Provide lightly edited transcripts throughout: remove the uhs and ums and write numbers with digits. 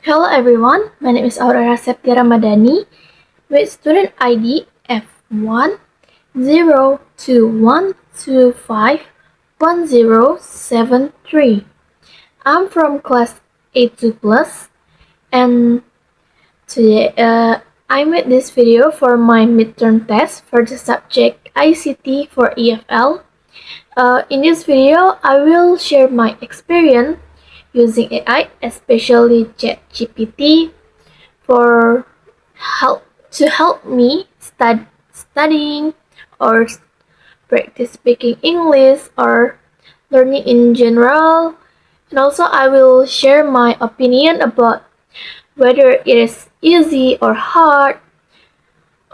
Hello everyone, my name is Aurera Septia Ramadhani with student ID F1021251073. I'm from class 82 plus and today I made this video for my midterm test for the subject ICT for EFL. In this video, I will share my experience using AI, especially ChatGPT, for help me studying or practice speaking English or learning in general. And also, I will share my opinion about whether it is easy or hard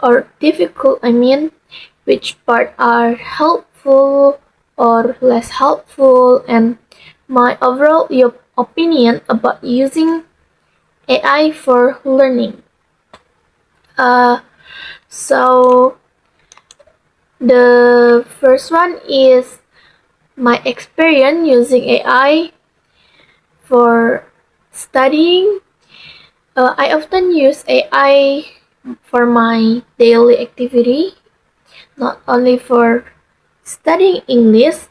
or difficult. Which part are helpful or less helpful, and my overall opinion about using AI for learning. Uh, so the first one is my experience using AI for studying. I often use AI for my daily activity, not only for studying English.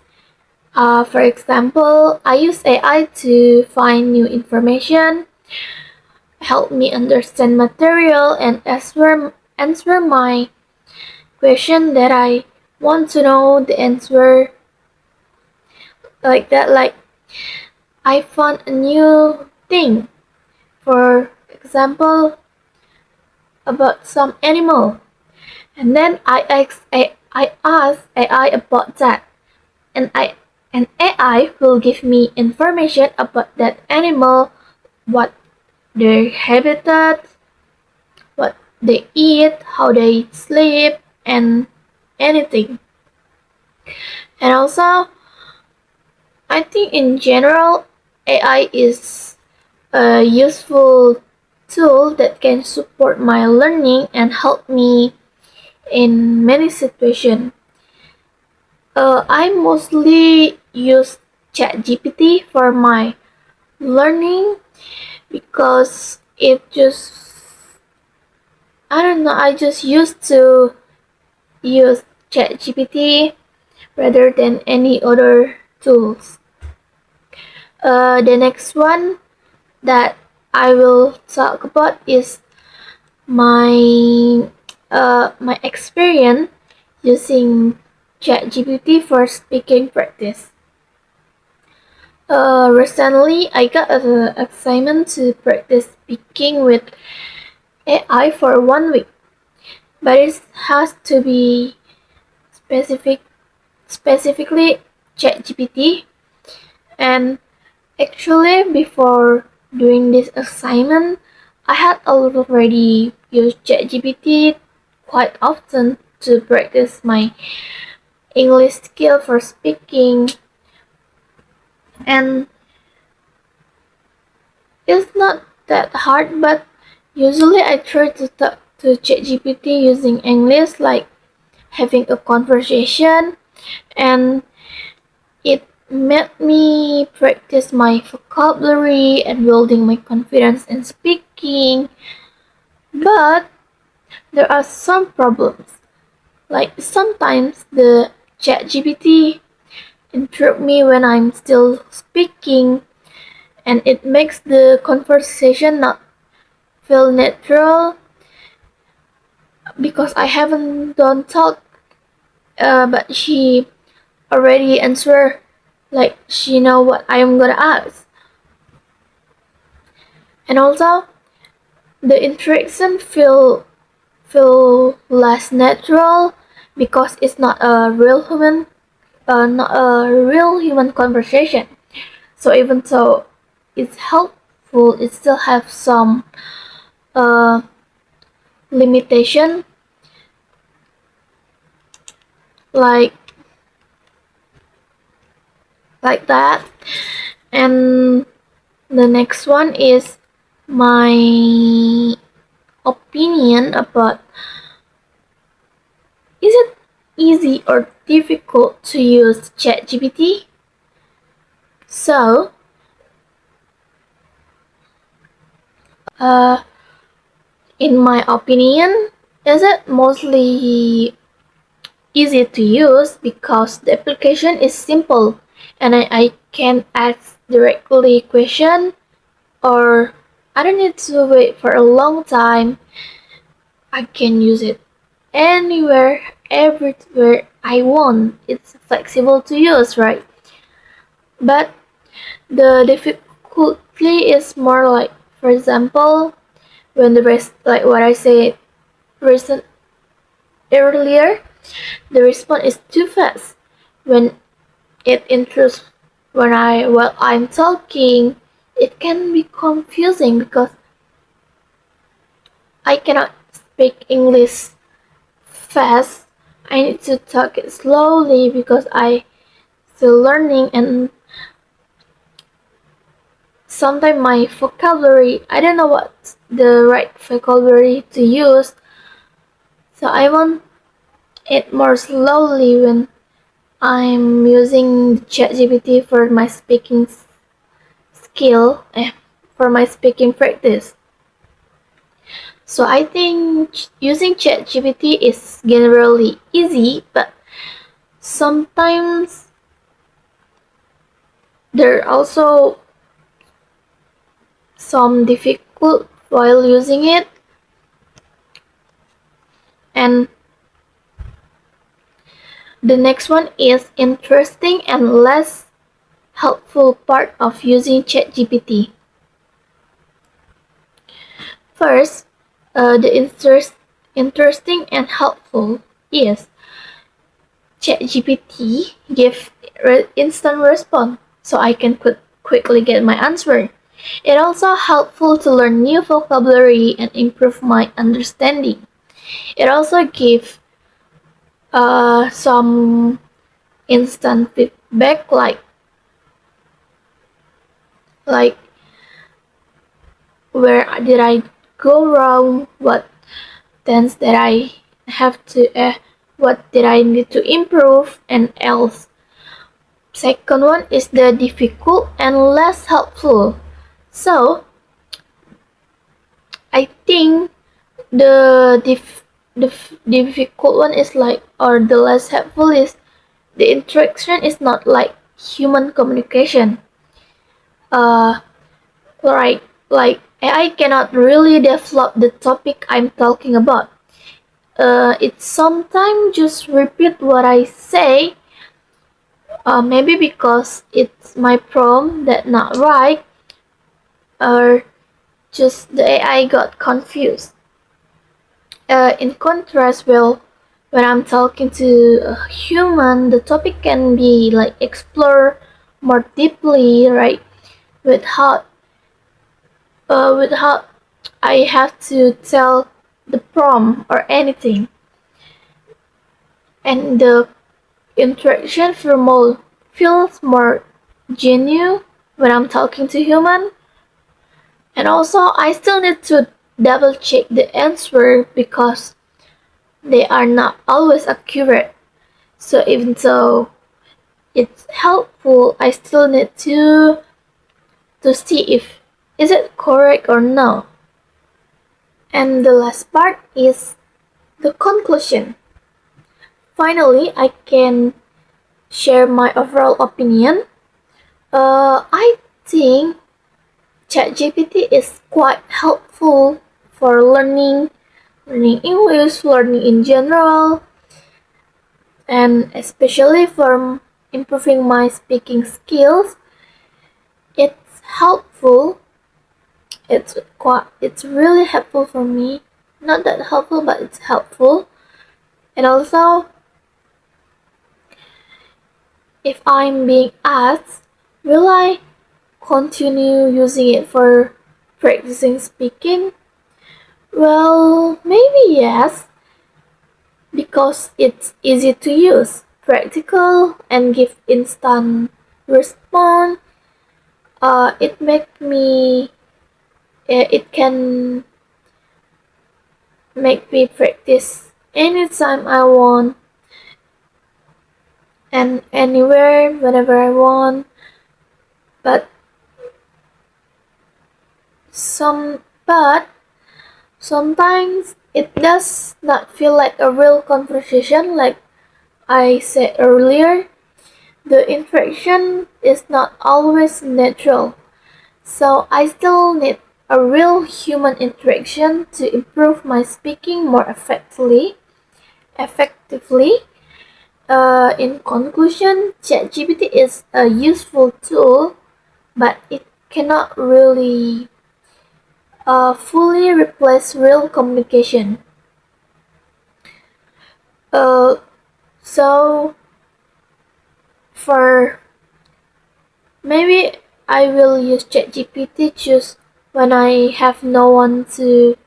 For example, I use AI to find new information, help me understand material, and answer my question that I want to know the answer, like that. Like, I found a new thing, for example, about some animal, and then I ask AI about that, and AI will give me information about that animal, what their habitat, what they eat, how they sleep, and anything. And also, I think in general, AI is a useful tool that can support my learning and help me in many situations. I mostly use ChatGPT for my learning because I just used to use ChatGPT rather than any other tools. The next one that I will talk about is my my experience using ChatGPT for speaking practice. Recently, I got an assignment to practice speaking with AI for 1 week, but it has to be specifically ChatGPT. And actually, before doing this assignment, I had already used ChatGPT quite often to practice my English skill for speaking, and it's not that hard, but usually I try to talk to ChatGPT using English, like having a conversation, and it made me practice my vocabulary and building my confidence in speaking. But there are some problems. Like sometimes the ChatGPT interrupt me when I'm still speaking, and it makes the conversation not feel natural because I haven't done talk, but she already answer, like she know what I am gonna ask. And also the interaction feel less natural because it's not a real human conversation. So even though it's helpful, it still have some uh, limitation, like that. And the next one is my opinion about, is it easy or difficult to use ChatGPT? So Uh, in my opinion, is it mostly easy to use because the application is simple and I can ask directly question, or I don't need to wait for a long time. I can use it anywhere, everywhere I want. It's flexible to use, right? But the difficulty is more like, for example, when the rest, like what I said recent earlier, the response is too fast. When it intrudes while I'm talking, it can be confusing because I cannot speak English fast. I need to talk it slowly because I still learning, and sometimes my vocabulary, I don't know what's the right vocabulary to use. So I want it more slowly when I'm using ChatGPT for my speaking skill, for my speaking practice. So I think using ChatGPT is generally easy, but sometimes there are also some difficult while using it. And the next one is interesting and less helpful part of using ChatGPT. First, the interesting and helpful is ChatGPT give instant response, so I can quickly get my answer. It also helpful to learn new vocabulary and improve my understanding. It also give some instant feedback, like where did I go wrong, what tense that I have to what did I need to improve, and else. Second one is the difficult and less helpful. So I think the difficult one is like, or the less helpful is, the interaction is not like human communication. Uh, right, like AI cannot really develop the topic I'm talking about. It sometimes just repeat what I say. Maybe because it's my prompt that not right, or just the AI got confused. In contrast, well, when I'm talking to a human, the topic can be like explore more deeply, right? Without without I have to tell the prompt or anything, and the interaction feels more genuine when I'm talking to human. And also, I still need to double check the answer because they are not always accurate. So even though it's helpful, I still need to see if is it correct or no. And the last part is the conclusion. Finally, I can share my overall opinion. I think ChatGPT is quite helpful for learning English, learning in general, and especially for improving my speaking skills. It's helpful. It's really helpful for me. Not that helpful, but it's helpful. And also, if I'm being asked, will I continue using it for practicing speaking? Well, maybe yes, because it's easy to use, practical, and give instant response. It make me it can make me practice anytime I want and anywhere whenever I want. But some But sometimes it does not feel like a real conversation, like I said earlier. The interaction is not always natural, so I still need a real human interaction to improve my speaking more effectively. Effectively, in conclusion, ChatGPT is a useful tool, but it cannot really fully replace real communication. Uh, so for maybe I will use ChatGPT just when I have no one to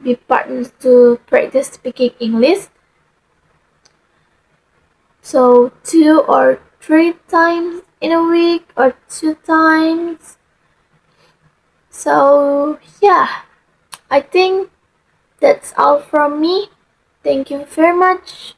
be partners to practice speaking English. So 2 or 3 times in a week or 2 times. So yeah, I think that's all from me. Thank you very much.